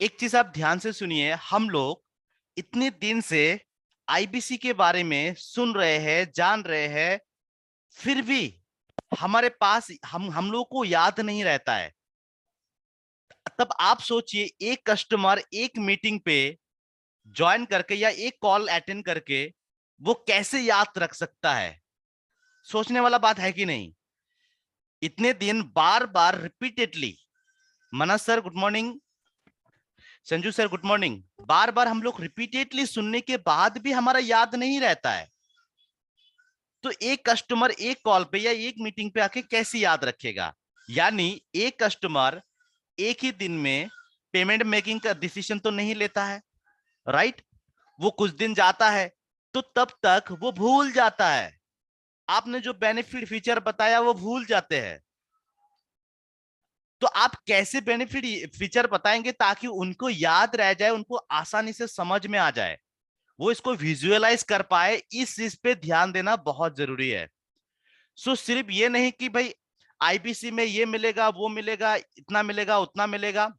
एक चीज आप ध्यान से सुनिए, हम लोग इतने दिन से आईबीसी के बारे में सुन रहे हैं, जान रहे हैं, फिर भी हमारे पास हम लोग को याद नहीं रहता है। तब आप सोचिए, एक कस्टमर एक मीटिंग पे ज्वाइन करके या एक कॉल अटेंड करके वो कैसे याद रख सकता है। सोचने वाला बात है कि नहीं। इतने दिन बार बार repeatedly, Manas sir good morning, Sanju sir good morning, बार बार हम लोग रिपीटेडली सुनने के बाद भी हमारा याद नहीं रहता है। तो एक कस्टमर एक कॉल पे या एक मीटिंग पे आके कैसे याद रखेगा। यानी एक कस्टमर एक ही दिन में पेमेंट मेकिंग का डिसीजन तो नहीं लेता है, राइट। वो कुछ दिन जाता है तो तब तक वो भूल जाता है। आपने जो बेनिफिट फीचर बताया वो भूल जाते हैं। तो आप कैसे बेनिफिट फीचर बताएंगे ताकि उनको याद रह जाए, उनको आसानी से समझ में आ जाए, वो इसको विजुअलाइज कर पाए। इस चीज पे ध्यान देना बहुत जरूरी है। सो सिर्फ ये नहीं कि भाई आईबीसी में ये मिलेगा, वो मिलेगा, इतना मिलेगा, उतना मिलेगा,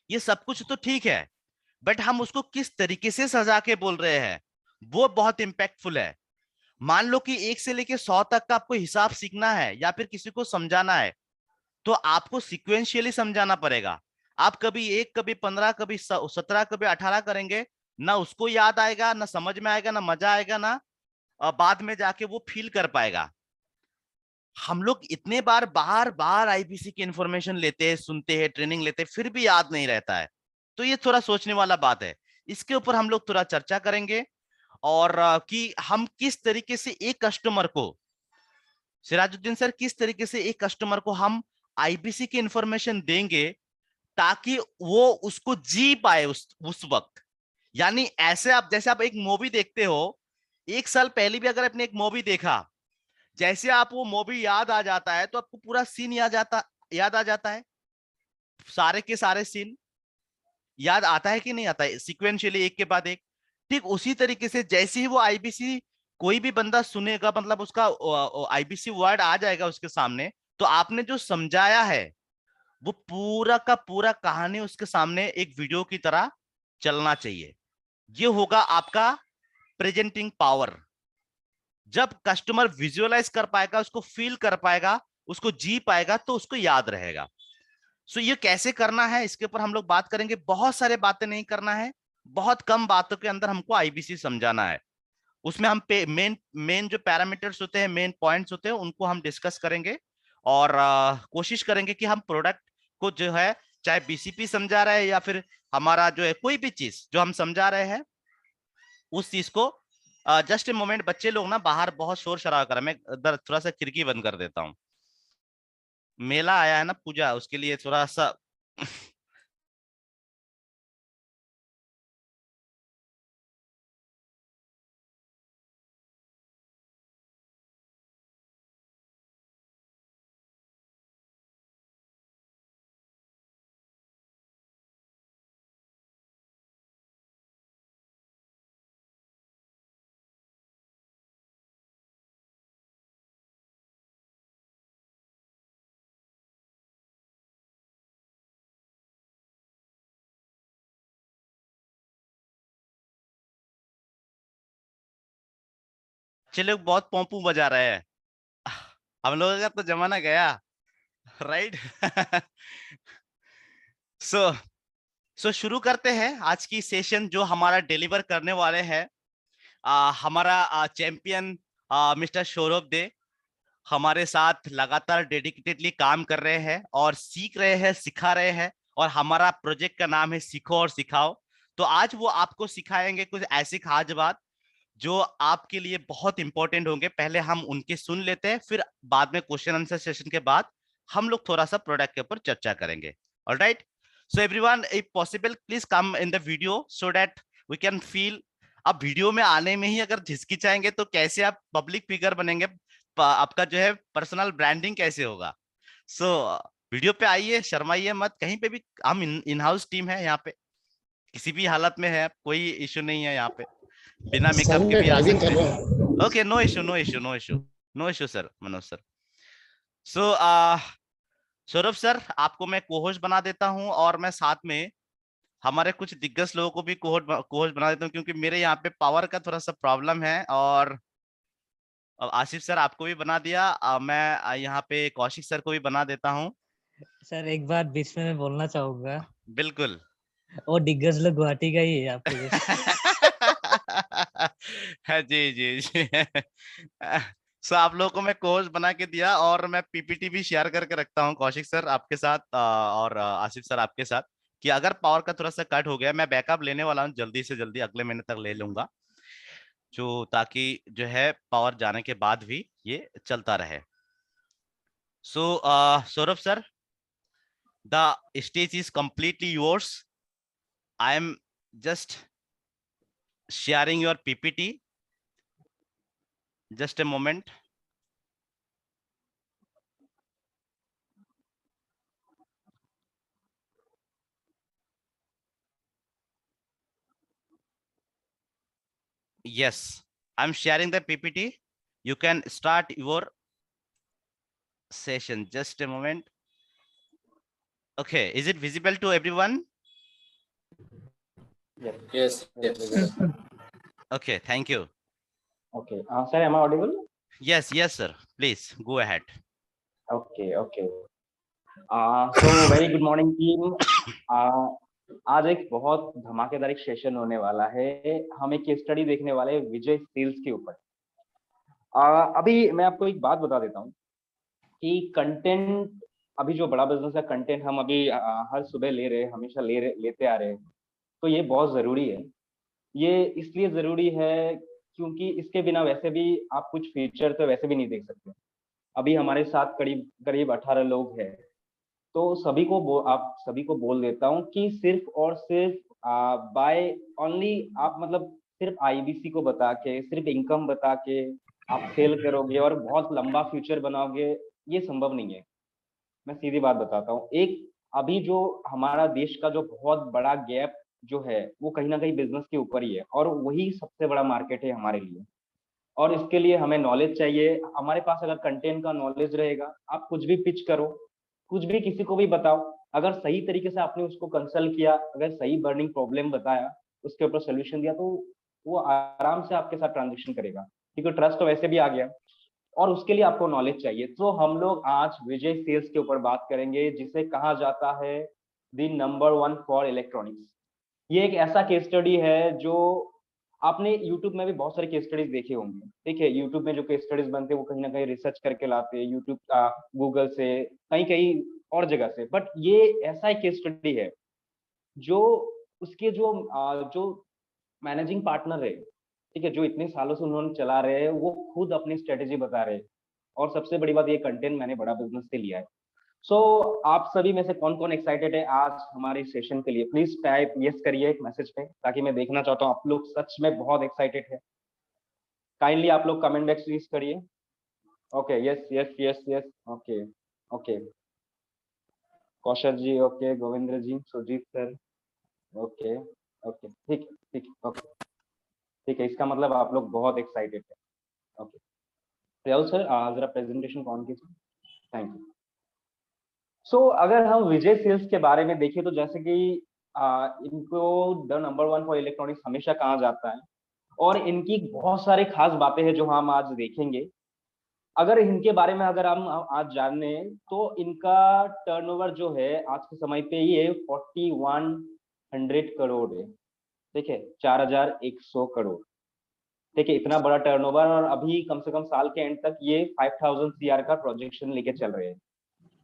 ये सब कुछ तो ठीक है, बट हम उसको किस तरीके से सजा के बोल रहे हैं वो बहुत इंपैक्टफुल है। मान लो कि 1 से लेके 100 तक का आपको हिसाब सीखना है या फिर किसी को समझाना है, तो आपको सिक्वेंशियली समझाना पड़ेगा। आप कभी 1, कभी 15, कभी 17, कभी 18 करेंगे, ना उसको याद आएगा, ना समझ में आएगा, ना मजा आएगा, ना बाद में जाके वो फील कर पाएगा। हम लोग इतने बार बार आईबीसी की इंफॉर्मेशन लेते हैं, सुनते हैं, ट्रेनिंग लेते हैं, फिर भी याद नहीं रहता है। तो ये थोड़ा सोचने वाला बात है। इसके ऊपर हम लोग थोड़ा चर्चा करेंगे, और कि हम किस तरीके से एक कस्टमर को, सिराजुद्दीन सर, किस तरीके से एक कस्टमर को हम आईबीसी की इंफॉर्मेशन देंगे ताकि वो उसको जी पाए उस वक्त। यानी ऐसे आप, जैसे आप एक मूवी देखते हो, 1 साल पहले भी अगर आपने एक मूवी देखा, जैसे आप वो मूवी याद आ जाता है तो आपको पूरा सीन याद आ जाता है, सारे के सारे सीन याद आता है कि नहीं आता है, सिक्वेंशियली एक के बाद एक। ठीक उसी तरीके से जैसे ही वो आईबीसी कोई भी बंदा सुनेगा, मतलब उसका आईबीसी वर्ड आ जाएगा उसके सामने, तो आपने जो समझाया है वो पूरा का पूरा कहानी उसके सामने एक वीडियो की तरह चलना चाहिए। ये होगा आपका प्रेजेंटिंग पावर। जब कस्टमर विजुअलाइज कर पाएगा, उसको फील कर पाएगा, उसको जी पाएगा, तो उसको याद रहेगा। सो ये कैसे करना है इसके ऊपर हम लोग बात करेंगे। बहुत सारे बातें नहीं करना है, बहुत कम बातों के अंदर हमको आईबीसी समझाना है। उसमें हम पे मेन मेन जो पैरामीटर्स होते हैं, मेन पॉइंट्स होते हैं, उनको हम डिस्कस करेंगे। और कोशिश करेंगे कि हम प्रोडक्ट को जो है, चाहे बीसीपी समझा रहे हैं या फिर हमारा जो है कोई भी चीज जो हम समझा रहे हैं, उस चीज को, जस्ट ए मोमेंट, बच्चे लोग ना बाहर बहुत शोर शराबा कर रहे हैं, मैं इधर थोड़ा सा खिड़की बंद कर देता हूँ। मेला आया है ना, पूजा, उसके लिए थोड़ा सा बच्चे लोग बहुत पोंपू बजा रहे हैं। हम लोगों का तो जमाना गया, राइट। सो शुरू करते हैं आज की सेशन। जो हमारा डिलीवर करने वाले हैं, हमारा चैंपियन मिस्टर सौरभ दे हमारे साथ लगातार डेडिकेटेडली काम कर रहे हैं और सीख रहे हैं, सिखा रहे हैं। और हमारा प्रोजेक्ट का नाम है सीखो और सिखाओ। तो आज वो आपको सिखाएंगे कुछ ऐसी खास बात जो आपके लिए बहुत इंपॉर्टेंट होंगे। पहले हम उनके सुन लेते हैं, फिर बाद में क्वेश्चन आंसर सेशन के बाद हम लोग थोड़ा सा प्रोडक्ट के ऊपर चर्चा करेंगे। Alright. So everyone, if possible please come in the video so that we can feel. अब वीडियो में आने में ही अगर झिझकिचाएंगे तो कैसे आप पब्लिक फिगर बनेंगे, आपका जो है पर्सनल ब्रांडिंग कैसे होगा। सो वीडियो पे आइए, शर्माइए मत कहीं पे भी। हम इन हाउस टीम है यहाँ पे, किसी भी हालत में है, कोई इश्यू नहीं है यहाँ पे, बिना सर मेकअप के मैं भी आ ड्राइविंग कर सकते रहा हैं। हूँ। Okay, no issue, no issue, no issue, no issue sir, Manoj sir. So Saurabh sir, आपको मैं कोहोस्ट बना देता हूं, और मैं साथ में हमारे कुछ दिग्गज लोगों को भी कोहोस्ट बना देता हूँ, क्योंकि मेरे यहाँ पे पावर का थोड़ा सा प्रॉब्लम है। और अब आसिफ सर आपको भी बना दिया, मैं यहाँ पे कौशिक सर को भी बना देता हूँ। सर एक बात बीच में मैं बोलना चाहूंगा, बिल्कुल। वो दिग्गज लोग गुवाहाटी का ही है आपके जैसे। हाँ, जी जी जी। सो आप लोगों को मैं कोच बना के दिया, और मैं पीपीटी भी शेयर करके रखता हूँ कौशिक सर आपके साथ, और आसिफ सर आपके साथ, कि अगर पावर का थोड़ा सा कट हो गया, मैं बैकअप लेने वाला हूँ जल्दी से जल्दी, अगले महीने तक ले लूंगा, जो ताकि जो है पावर जाने के बाद भी ये चलता रहे। So Saurabh sir, the stage is completely yours. I am just sharing your PPT. Just a moment. Yes, I'm sharing the PPT. You can start your session. Just a moment. Okay, is it visible to everyone? Yes. Okay, thank you. Okay. Sir, am I audible? Yes, yes, sir. Please go ahead. Okay. So very good morning team. आज एक बहुत धमाकेदार एक session होने वाला है। हम एक केस स्टडी देखने वाले हैं विजय सेल्स के ऊपर। अभी मैं आपको एक बात बता देता हूँ कि कंटेंट, अभी जो बड़ा बिजनेस है, कंटेंट हम अभी हर सुबह ले रहे हैं, हमेशा लेते आ रहे हैं, तो ये बहुत जरूरी है। ये इसलिए जरूरी है क्योंकि इसके बिना वैसे भी आप कुछ फीचर तो वैसे भी नहीं देख सकते। अभी हमारे साथ करीब करीब 18 लोग हैं, तो आप सभी को बोल देता हूँ कि सिर्फ और सिर्फ बाय ओनली आप मतलब सिर्फ आईबीसी को बता के, सिर्फ इनकम बता के आप सेल करोगे और बहुत लंबा फ्यूचर बनाओगे, ये संभव नहीं है। मैं सीधी बात बताता हूँ। एक अभी जो हमारा देश का जो बहुत बड़ा गैप जो है वो कहीं ना कहीं बिजनेस के ऊपर ही है, और वही सबसे बड़ा मार्केट है हमारे लिए। और इसके लिए हमें नॉलेज चाहिए। हमारे पास अगर कंटेंट का नॉलेज रहेगा, आप कुछ भी पिच करो, कुछ भी किसी को भी बताओ, अगर सही तरीके से आपने उसको कंसल्ट किया, अगर सही बर्निंग प्रॉब्लम बताया, उसके ऊपर सोल्यूशन दिया, तो वो आराम से आपके साथ ट्रांजेक्शन करेगा, क्योंकि ट्रस्ट तो वैसे भी आ गया। और उसके लिए आपको नॉलेज चाहिए। तो हम लोग आज विजय सेल्स के ऊपर बात करेंगे, जिसे कहा जाता है the number one for electronics. ये एक ऐसा केस स्टडी है जो आपने यूट्यूब में भी बहुत सारे केस स्टडीज देखे होंगे। ठीक है, यूट्यूब में जो केस स्टडीज बनते हैं वो कहीं ना कहीं रिसर्च करके लाते हैं, यूट्यूब गूगल से, कहीं कहीं और जगह से। बट ये ऐसा एक केस स्टडी है जो उसके जो मैनेजिंग पार्टनर है, ठीक है, जो इतने सालों से उन्होंने चला रहे हैं, वो खुद अपनी स्ट्रेटेजी बता रहे हैं। और सबसे बड़ी बात, ये कंटेंट मैंने बड़ा बिजनेस से लिया है। सो आप सभी में से कौन कौन एक्साइटेड है आज हमारे सेशन के लिए? प्लीज टाइप यस करिए एक मैसेज पे, ताकि मैं देखना चाहता हूँ आप लोग सच में बहुत एक्साइटेड है। काइंडली आप लोग कमेंट बॉक्स यूज करिए। Okay, yes yes yes yes, okay okay. Kaushal ji, okay, Govindra ji, Sujit sir, okay okay, ठीक है ठीक है, ओके ठीक है, इसका मतलब आप लोग बहुत एक्साइटेड है। ओके, रियाल सर जरा प्रेजेंटेशन ऑन कीजिए। Thank you. सो अगर हम विजय सेल्स के बारे में देखें, तो जैसे कि इनको the number one for electronics हमेशा कहा जाता है, और इनकी बहुत सारे खास बातें हैं जो हम आज देखेंगे। अगर इनके बारे में अगर हम आज जाने, तो इनका टर्नओवर जो है आज के समय पे ये 4100 करोड़ है। ठीक है, 4100 करोड़। ठीक है, इतना बड़ा टर्नओवर, और अभी कम से कम साल के एंड तक ये 5000 सीआर का प्रोजेक्शन लेके चल रहे हैं।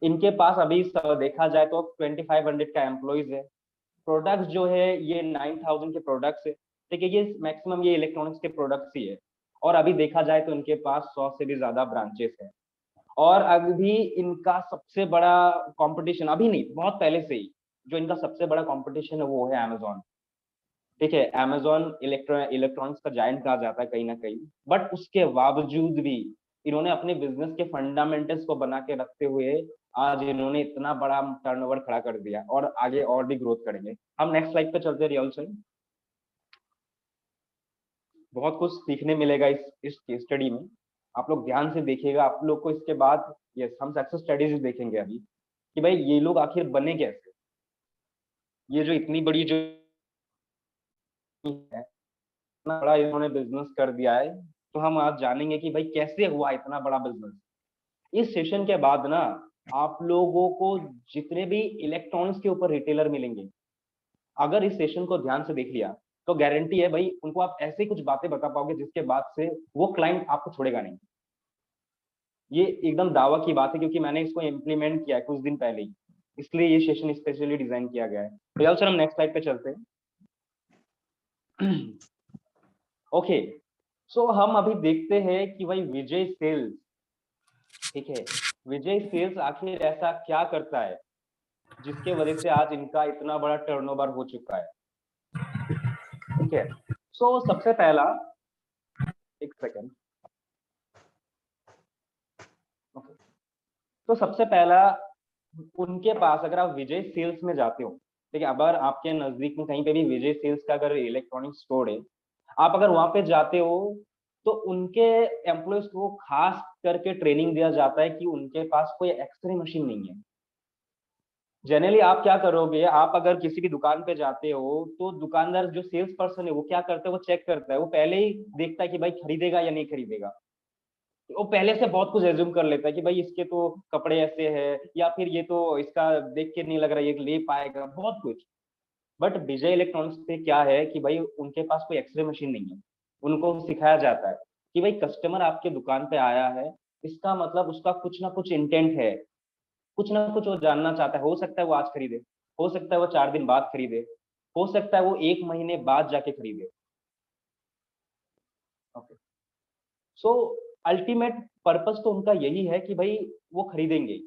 इनके पास अभी देखा जाए तो 2500 का एम्प्लॉइज है। प्रोडक्ट्स जो है ये 9000 के प्रोडक्ट्स है। ठीक है, ये मैक्सिमम ये इलेक्ट्रॉनिक्स के प्रोडक्ट्स ही है। और अभी देखा जाए तो इनके पास 100 से भी ज्यादा ब्रांचेस है। और अभी इनका सबसे बड़ा कंपटीशन, अभी नहीं बहुत पहले से ही जो इनका सबसे बड़ा कंपटीशन है वो है अमेजोन। ठीक है, अमेजोन इलेक्ट्रॉनिक्स का जायंट कहा जाता है कहीं ना कहीं। बट उसके बावजूद भी इन्होंने अपने बिजनेस के फंडामेंटल्स को बना के रखते हुए आज इन्होंने इतना बड़ा टर्नओवर खड़ा कर दिया, और आगे और भी ग्रोथ करेंगे। हम नेक्स्ट स्लाइड पे चलते हैं रियल से। बहुत कुछ सीखने मिलेगा इस केस स्टडी में। आप लोग ध्यान से देखिएगा। आप लोग को इसके बाद, यस, हम सक्सेस स्टडीज देखेंगे अभी कि भाई ये लोग आखिर बने कैसे। ये जो इतनी बड़ी जो है, इतना बड़ा इन्होंने बिजनेस कर दिया है, तो हम आज जानेंगे कि भाई कैसे हुआ इतना बड़ा बिजनेस। इस सेशन के बाद ना आप लोगों को जितने भी इलेक्ट्रॉनिक्स के ऊपर रिटेलर मिलेंगे, अगर इस सेशन को ध्यान से देख लिया तो गारंटी है भाई उनको आप ऐसे कुछ बातें बता पाओगे जिसके बाद से वो क्लाइंट आपको छोड़ेगा नहीं। ये एकदम दावा की बात है, क्योंकि मैंने इसको इम्प्लीमेंट किया है कुछ दिन पहले ही, इसलिए ये सेशन स्पेशली डिजाइन किया गया है। तो यार सर हम नेक्स्ट स्लाइड पे चलते हैं। ओके, सो हम अभी देखते हैं कि भाई विजय सेल्स, ठीक है, विजय सेल्स आखिर ऐसा क्या करता है जिसके वजह से आज इनका इतना बड़ा टर्नओवर हो चुका है। ठीक है, सो सबसे पहला, एक सेकेंड, तो सबसे पहला उनके पास अगर आप विजय सेल्स में जाते हो, ठीक है, अगर आपके नजदीक में कहीं पे भी विजय सेल्स का अगर इलेक्ट्रॉनिक स्टोर है, आप अगर वहां पे जाते हो तो उनके एम्प्लॉयज को खास करके ट्रेनिंग दिया जाता है कि उनके पास कोई एक्सरे मशीन नहीं है। जनरली आप क्या करोगे, आप अगर किसी भी दुकान पे जाते हो तो दुकानदार जो सेल्स पर्सन है वो क्या करता है, वो चेक करता है, वो पहले ही देखता है कि भाई खरीदेगा या नहीं खरीदेगा। वो पहले से बहुत कुछ एज्यूम कर लेता है कि भाई इसके तो कपड़े ऐसे हैं, या फिर ये तो इसका देख के नहीं लग रहा है ये ले पाएगा, बहुत कुछ। बट विजय इलेक्ट्रॉनिक्स पे क्या है कि भाई उनके पास कोई एक्सरे मशीन नहीं है। उनको सिखाया जाता है कि भाई कस्टमर आपके दुकान पे आया है, इसका मतलब उसका कुछ ना कुछ इंटेंट है, कुछ ना कुछ वो जानना चाहता है। हो सकता है वो आज खरीदे, हो सकता है वो 4 दिन बाद खरीदे, हो सकता है वो 1 महीने बाद जाके खरीदे। ओके, सो अल्टीमेट पर्पस तो उनका यही है कि भाई वो खरीदेंगे।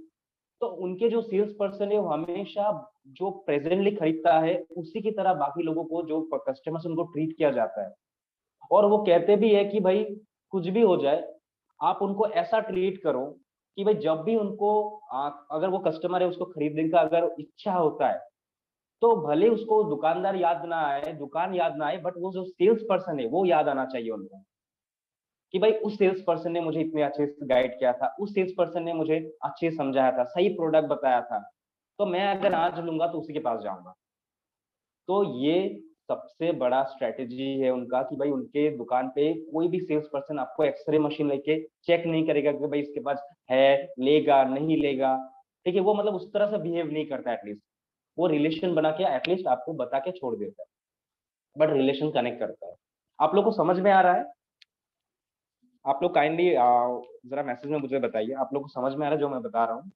तो उनके जो सेल्स पर्सन है वो हमेशा जो प्रेजेंटली खरीदता है उसी की तरह बाकी लोगों को, जो कस्टमर्स, उनको ट्रीट किया जाता है। और वो कहते भी है कि भाई कुछ भी हो जाए, आप उनको ऐसा ट्रीट करो कि भाई जब भी उनको अगर वो कस्टमर है उसको खरीदने का अगर इच्छा होता है, तो भले उसको दुकानदार याद ना आए, दुकान याद ना आए, बट वो जो सेल्स पर्सन है वो याद आना चाहिए उनको कि भाई उस सेल्स पर्सन ने मुझे इतने अच्छे से गाइड किया था, उस सेल्स पर्सन ने मुझे अच्छे से समझाया था, सही प्रोडक्ट बताया था, तो मैं अगर आज लूंगा तो उसी के पास जाऊंगा। तो ये सबसे बड़ा स्ट्रेटेजी है उनका कि भाई उनके दुकान पे कोई भी सेल्स पर्सन आपको एक्सरे मशीन लेके चेक नहीं करेगा कि भाई इसके पास है, लेगा नहीं लेगा। ठीक है, वो मतलब उस तरह से बिहेव नहीं करता, एटलीस्ट वो रिलेशन बना के एटलीस्ट आपको बता के छोड़ देता है, बट रिलेशन कनेक्ट करता है। आप लोग को समझ में आ रहा है? आप लोग काइंडली जरा मैसेज में मुझे बताइए, आप लोग को समझ में आ रहा है जो मैं बता रहा हूँ?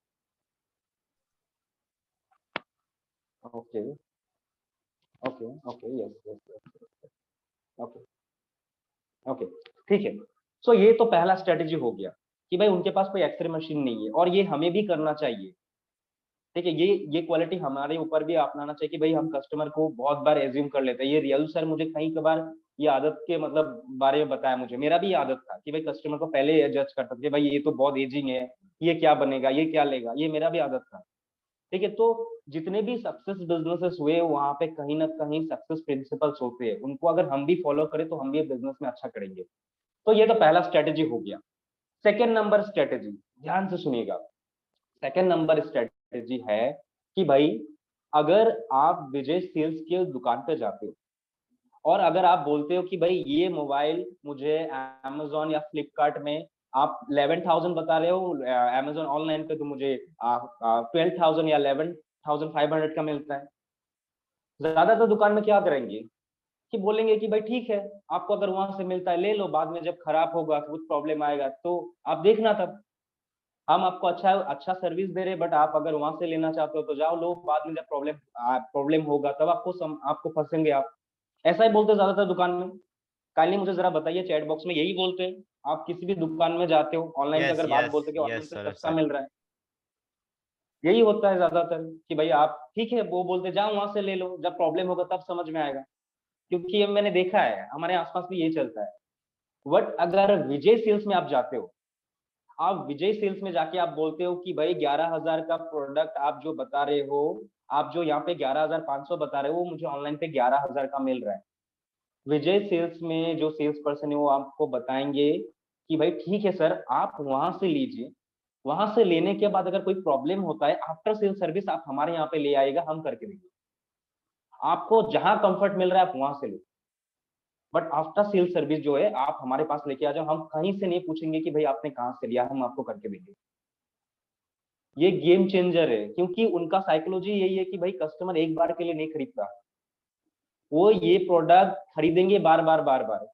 Okay, okay, okay, yes, yes, okay, okay, ठीक है। सो ये तो पहला स्ट्रेटेजी हो गया कि भाई उनके पास कोई एक्सरे मशीन नहीं है, और ये हमें भी करना चाहिए। ठीक है, ये क्वालिटी हमारे ऊपर भी अपनाना चाहिए कि भाई हम कस्टमर को बहुत बार एज्यूम कर लेते हैं। ये रियल सर मुझे कई बार ये आदत के मतलब बारे में बताया, मुझे मेरा भी ये आदत था कि भाई कस्टमर को पहले जज करता था कि भाई ये तो बहुत एजिंग है, ये क्या बनेगा, ये क्या लेगा, ये मेरा भी आदत था। ठीक है, तो जितने भी सक्सेस बिजनेसेस हुए वहां पे कहीं ना कहीं सक्सेस प्रिंसिपल्स होते हैं, उनको अगर हम भी फॉलो करें तो हम भी बिजनेस में अच्छा करेंगे। तो ये तो पहला स्ट्रेटेजी हो गया। सेकेंड नंबर स्ट्रेटेजी, ध्यान से सुनिएगा, सेकेंड नंबर स्ट्रेटेजी है कि भाई अगर आप विजय सेल्स के दुकान पे जाते हो और अगर आप बोलते हो कि भाई ये मोबाइल मुझे अमेजोन या फ्लिपकार्ट में आप 11,000 बता रहे हो, अमेजोन ऑनलाइन पे तो मुझे 12,000 या 11,500 का मिलता है, ज्यादातर दुकान में क्या करेंगे कि बोलेंगे कि भाई ठीक है, आपको अगर वहां से मिलता है ले लो, बाद में जब खराब होगा, कुछ प्रॉब्लम आएगा तो आप देखना तब। हम आपको अच्छा अच्छा सर्विस दे रहे हैं, बट आप अगर वहां से लेना चाहते हो तो जाओ लो, बाद में जब प्रॉब्लम होगा तब आपको फंसेंगे आप। ऐसा ही बोलते हैं ज्यादातर दुकान में। काइंडली मुझे जरा बताइए चैट बॉक्स में, यही बोलते हैं? आप किसी भी दुकान में जाते हो ऑनलाइन पे यस अगर बात यस बोलते हैं कि ऑनलाइन यस पे सर सस्ता सर मिल रहा है, यही होता है ज्यादातर कि भाई आप ठीक है, वो बोलते जाओ वहां से ले लो, जब प्रॉब्लम होगा तब समझ में आएगा। क्योंकि ये मैंने देखा है, हमारे आसपास भी यही चलता है। बट अगर विजय सेल्स में आप जाते हो, आप विजय सेल्स में जाके आप बोलते हो कि भाई 11,000 का प्रोडक्ट आप जो बता रहे हो, आप जो यहाँ पे 11,500 बता रहे हो, वो मुझे ऑनलाइन पे 11,000 का मिल रहा है। विजय सेल्स में जो सेल्स पर्सन है वो आपको बताएंगे कि भाई ठीक है सर, आप वहां से लीजिए, वहां से लेने के बाद अगर कोई प्रॉब्लम होता है आफ्टर सेल सर्विस आप हमारे यहाँ पे ले आएगा, हम करके देंगे। आपको जहां कंफर्ट मिल रहा है आप वहां से लो, बट आफ्टर सेल सर्विस जो है आप हमारे पास लेके आ जाओ, हम कहीं से नहीं पूछेंगे कि भाई आपने कहाँ से लिया, हम आपको करके देंगे। ये गेम चेंजर है, क्योंकि उनका साइकोलॉजी यही है कि भाई कस्टमर एक बार के लिए नहीं खरीदता, वो ये प्रोडक्ट खरीदेंगे बार बार बार बार।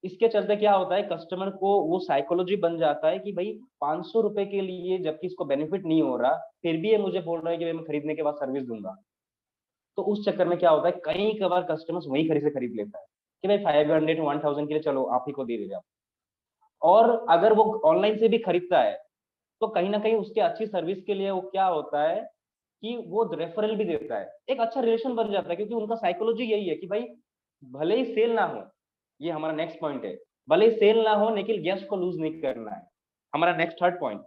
इसके चलते क्या होता है, कस्टमर को वो साइकोलॉजी बन जाता है कि भाई 500 रुपए के लिए जबकि इसको बेनिफिट नहीं हो रहा, फिर भी ये मुझे बोल रहा है कि भाई मैं खरीदने के बाद सर्विस दूंगा। तो उस चक्कर में क्या होता है, कई बार कस्टमर्स वही खरीद लेता है कि भाई 500 1000 के लिए चलो आप ही को दे दे। और अगर वो ऑनलाइन से भी खरीदता है तो कहीं ना कहीं उसके अच्छी सर्विस के लिए वो क्या होता है कि वो रेफरल भी देता है, एक अच्छा रिलेशन बन जाता है, क्योंकि उनका साइकोलॉजी यही है कि भाई भले ही सेल ना हो, ये हमारा नेक्स्ट पॉइंट है, भले ही सेल ना हो लेकिन गेस्ट को लूज नहीं करना है। हमारा नेक्स्ट थर्ड पॉइंट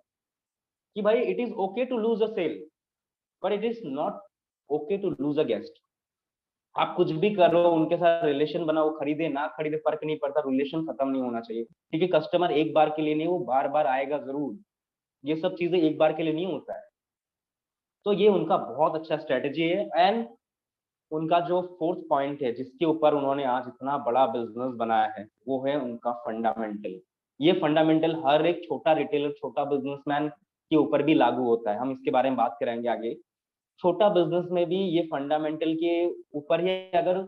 कि भाई it is okay to lose a sale but it is not okay to lose a guest. आप कुछ भी करो, उनके साथ रिलेशन बनाओ, खरीदे ना खरीदे फर्क नहीं पड़ता, रिलेशन खत्म नहीं होना चाहिए। ठीक है, कस्टमर एक बार के लिए नहीं, वो बार बार आएगा जरूर, ये सब चीजें एक बार के लिए नहीं होता है। तो ये उनका बहुत अच्छा स्ट्रेटेजी है। एंड उनका जो फोर्थ पॉइंट है जिसके ऊपर उन्होंने आज इतना बड़ा बिजनेस बनाया है, वो है उनका फंडामेंटल। ये फंडामेंटल हर एक छोटा रिटेलर, छोटा बिजनेसमैन के ऊपर भी लागू होता है, हम इसके बारे में बात करेंगे आगे। छोटा बिजनेस में भी ये फंडामेंटल के ऊपर ही, अगर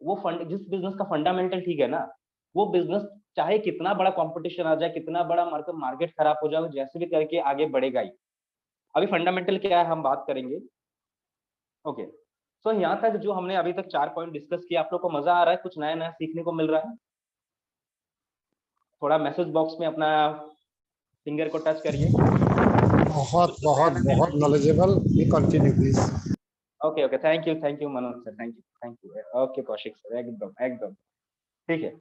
वो फंड, जिस बिजनेस का फंडामेंटल ठीक है ना, वो बिजनेस चाहे कितना बड़ा कंपटीशन आ जाए, कितना बड़ा मार्केट खराब हो जाए, जैसे भी करके आगे बढ़ेगा ही। अभी फंडामेंटल क्या है हम बात करेंगे। ओके, सो यहाँ तक जो हमने अभी तक 4 पॉइंट डिस्कस किया, आप लोग को मजा आ रहा है, कुछ नया नया सीखने को मिल रहा है? थोड़ा मैसेज बॉक्स में अपना फिंगर को टच करिए। बहुत बहुत बहुत knowledgeable, we continue please. Okay okay, thank you Manoj sir, thank you. Okay Kaushik sir, एकदम एकदम ठीक है।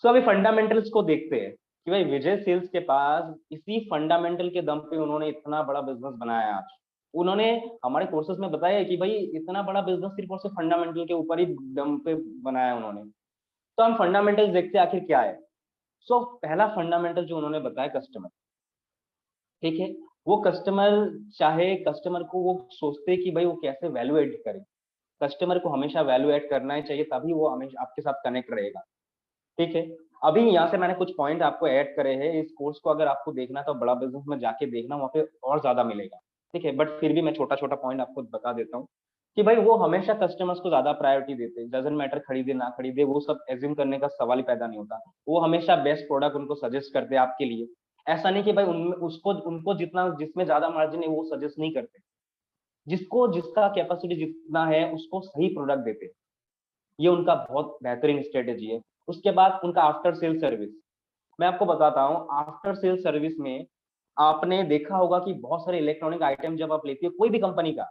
सो अभी फंडामेंटल्स को देखते हैं कि भाई विजय सेल्स के पास इसी फंडामेंटल के दम पे उन्होंने इतना बड़ा बिजनेस बनाया आज। उन्होंने हमारे कोर्सेज में बताया है कि भाई इतना बड़ा बिजनेस सिर्फ और सिर्फ फंडामेंटल के ऊपर ही दम पे बनाया उन्होंने। तो हम फंडामेंटल देखते हैं आखिर क्या है। सो पहला फंडामेंटल जो उन्होंने बताया, कस्टमर। ठीक है, वो कस्टमर, चाहे कस्टमर को वो सोचते कि भाई वो कैसे वैल्यू एड करे, कस्टमर को हमेशा वैल्यू एड करना ही चाहिए, तभी वो हमेशा आपके साथ कनेक्ट रहेगा। ठीक है, अभी यहाँ से मैंने कुछ पॉइंट आपको ऐड करे हैं, इस कोर्स को अगर आपको देखना तो बड़ा बिजनेस में जाके देखना, वहाँ पे और ज्यादा मिलेगा। ठीक है, बट फिर भी मैं छोटा छोटा पॉइंट आपको बता देता हूँ कि भाई वो हमेशा कस्टमर्स को ज्यादा प्रायोरिटी देते हैं, डजंट मैटर खरीदे ना खरीदे, वो सब एज्यूम करने का सवाल ही पैदा नहीं होता। वो हमेशा बेस्ट प्रोडक्ट उनको सजेस्ट करते हैं आपके लिए। ऐसा नहीं कि भाई उनमें उसको उनको जितना जिसमें ज्यादा मार्जिन है वो सजेस्ट नहीं करते, जिसको जिसका कैपेसिटी जितना है उसको सही प्रोडक्ट देते हैं। ये उनका बहुत बेहतरीन स्ट्रेटेजी है। उसके बाद उनका आफ्टर सेल सर्विस, मैं आपको बताता हूँ। आफ्टर सेल सर्विस में आपने देखा होगा कि बहुत सारे इलेक्ट्रॉनिक आइटम जब आप लेते हो कोई भी कंपनी का,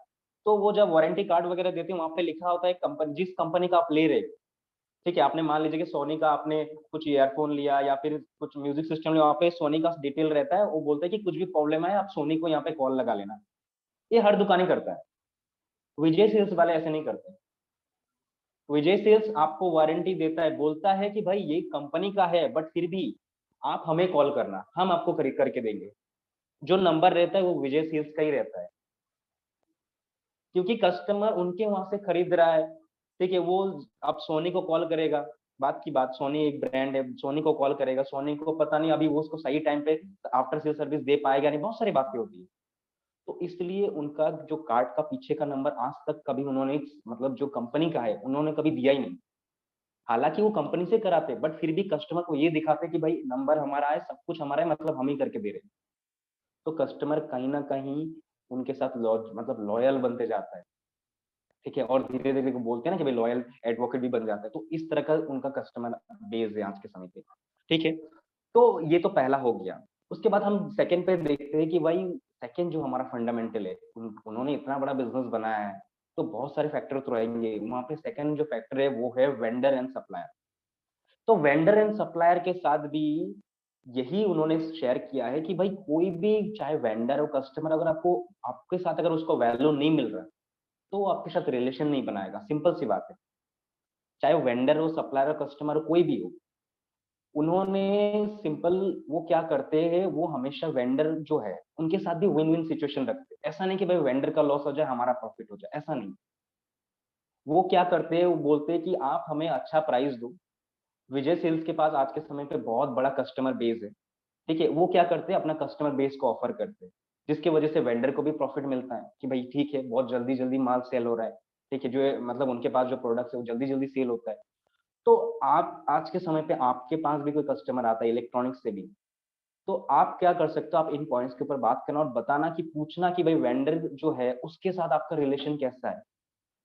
तो वो जब वारंटी कार्ड वगैरह देते हैं वहां पे लिखा होता है कंपनी, जिस कंपनी का आप ले रहे हो। ठीक है, आपने मान लीजिए कि सोनी का आपने कुछ ईयरफोन लिया या फिर कुछ म्यूजिक सिस्टम लिया, वहाँ पे सोनी का डिटेल रहता है, वो बोलता है कि कुछ भी प्रॉब्लम है आप सोनी को यहाँ पे कॉल लगा लेना। ये हर दुकान ही करता है, विजय सेल्स वाले ऐसे नहीं करते। विजय सेल्स आपको वारंटी देता है, बोलता है कि भाई ये कंपनी का है बट फिर भी आप हमें कॉल करना, हम आपको करके देंगे। जो नंबर रहता है वो विजय सेल्स का ही रहता है, क्योंकि कस्टमर उनके वहां से खरीद रहा है। ठीक है, वो अब सोनी को कॉल करेगा, बात की बात, सोनी एक ब्रांड है, सोनी को कॉल करेगा, सोनी को पता नहीं अभी वो उसको सही टाइम पे आफ्टर सेल सर्विस दे पाएगा नहीं, बहुत सारी बातें होती है। तो इसलिए उनका जो कार्ड का पीछे का नंबर आज तक कभी उन्होंने, मतलब जो कंपनी का है उन्होंने कभी दिया ही नहीं। हालांकि वो कंपनी से कराते बट फिर भी कस्टमर को ये दिखाते कि भाई नंबर हमारा है, सब कुछ हमारा है, मतलब हम ही करके दे रहे हैं। तो कस्टमर कहीं ना कहीं उनके साथ मतलब लॉयल बनते जाता है। ठीक है, और धीरे धीरे बोलते हैं ना कि भाई लॉयल एडवोकेट भी बन जाता है। तो इस तरह का उनका कस्टमर बेस है आज के समय पे। ठीक है, तो ये तो पहला हो गया। उसके बाद हम सेकंड पे देखते हैं कि भाई सेकंड जो हमारा फंडामेंटल है, उन्होंने इतना बड़ा बिजनेस बनाया है तो बहुत सारे फैक्टर तो रहेंगे वहां पे। सेकंड जो फैक्टर है वो है वेंडर एंड सप्लायर। तो वेंडर एंड सप्लायर के साथ भी यही उन्होंने शेयर किया है कि भाई कोई भी, चाहे वेंडर हो कस्टमर, अगर आपको आपके साथ अगर उसको वैल्यू नहीं मिल रहा तो वो आपके साथ रिलेशन नहीं बनाएगा, सिंपल सी बात है। चाहे वेंडर हो, सप्लायर हो, कस्टमर हो, कोई भी हो, उन्होंने सिंपल वो क्या करते हैं, वो हमेशा वेंडर जो है उनके साथ भी विन विन सिचुएशन रखते हैं। ऐसा नहीं कि भाई वेंडर का लॉस हो जाए हमारा प्रॉफिट हो जाए, ऐसा नहीं। वो क्या करते हैं, वो बोलते हैं कि आप हमें अच्छा प्राइस दो। विजय सेल्स के पास आज के समय पे बहुत बड़ा कस्टमर बेस है, ठीक है। वो क्या करते हैं, अपना कस्टमर बेस को ऑफर करते हैं, जिसकी वजह से वेंडर को भी प्रॉफिट मिलता है कि भाई ठीक है, बहुत जल्दी जल्दी माल सेल हो रहा है, ठीक है, जो मतलब उनके पास जो प्रोडक्ट है वो जल्दी जल्दी सेल होता है। तो आप आज के समय पे आपके पास भी कोई कस्टमर आता है इलेक्ट्रॉनिक्स से भी, तो आप क्या कर सकते हो, आप इन पॉइंट्स के ऊपर बात करना और बताना कि पूछना कि भाई वेंडर जो है उसके साथ आपका रिलेशन कैसा है,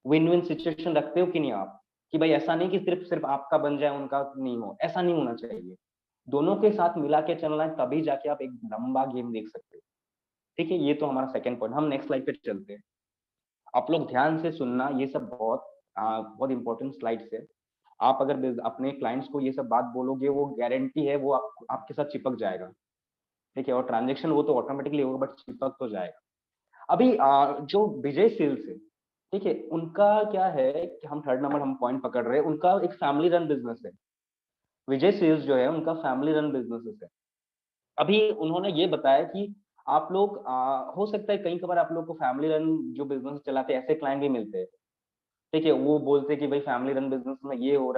विन विन सिचुएशन रखते हो कि नहीं आप, कि भाई ऐसा नहीं कि सिर्फ सिर्फ आपका बन जाए उनका नहीं हो, ऐसा नहीं होना चाहिए। दोनों के साथ मिला के चलना है, तभी जाके आप एक लंबा गेम देख सकते हो, ठीक है। ये तो हमारा सेकंड पॉइंट। हम नेक्स्ट स्लाइड पे चलते हैं। आप लोग ध्यान से सुनना, ये सब बहुत इंपॉर्टेंट स्लाइड्स है। आप अगर अपने क्लाइंट्स को ये सब बात बोलोगे, वो गारंटी है वो आपके साथ चिपक जाएगा, ठीक है। और ट्रांजेक्शन वो तो ऑटोमेटिकली होगा, बट चिपक तो जाएगा। अभी जो विजय सेल्स है, ठीक है, उनका क्या है कि हम थर्ड नंबर हम पॉइंट पकड़ रहे हैं, उनका एक फैमिली रन बिजनेस है। विजय सेल्स जो है उनका फैमिली रन बिजनेस है। अभी उन्होंने ये बताया कि आप लोग हो सकता है कई कबार आप लोग को फैमिली रन जो बिजनेस चलाते हैं ऐसे क्लाइंट भी मिलते हैं, ठीक है। वो बोलते हैं कि भाई फैमिली रन बिजनेस में ये हो रहा है,